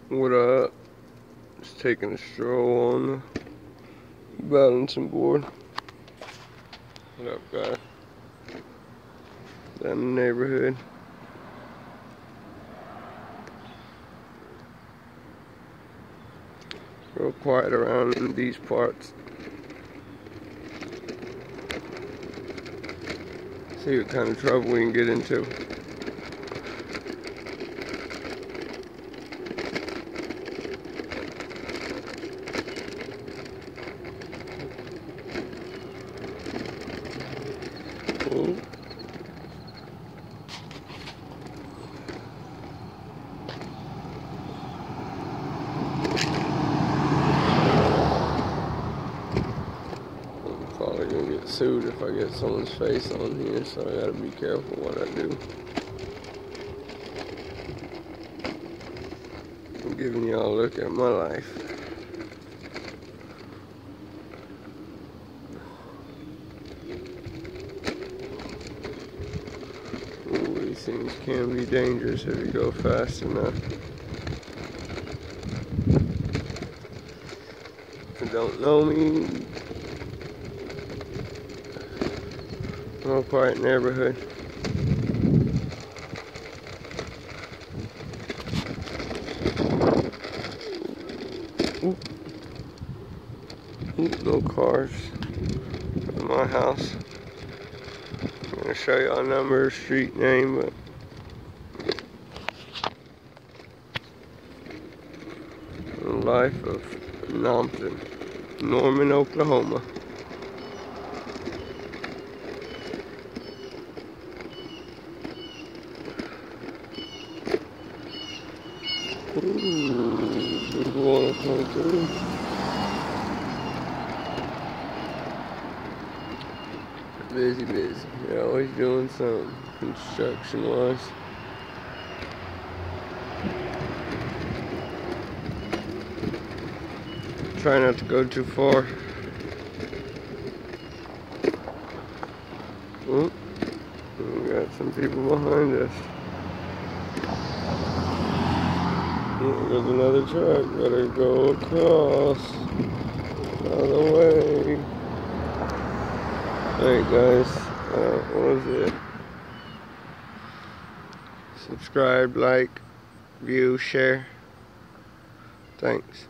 What up? Just taking a stroll on the balancing board. What up, guys? Down in the neighborhood. Real quiet around in these parts. See what kind of trouble we can get into. Ooh. I'm probably gonna get sued if I get someone's face on here, so I gotta be careful what I do. I'm giving y'all a look at my life. Ooh, these things can be dangerous if you go fast enough. If you don't know me, real quiet neighborhood. Ooh. Ooh, no cars at my house. I'm gonna show y'all a number, street name, but the life of Nompton, Norman, Oklahoma. Ooh, water coming through. Busy. They're always doing something construction-wise. Try not to go too far. Ooh, we got some people behind us. There's another truck. Better go across. Out of the way. Alright, guys. What was it? Subscribe, like, view, share. Thanks.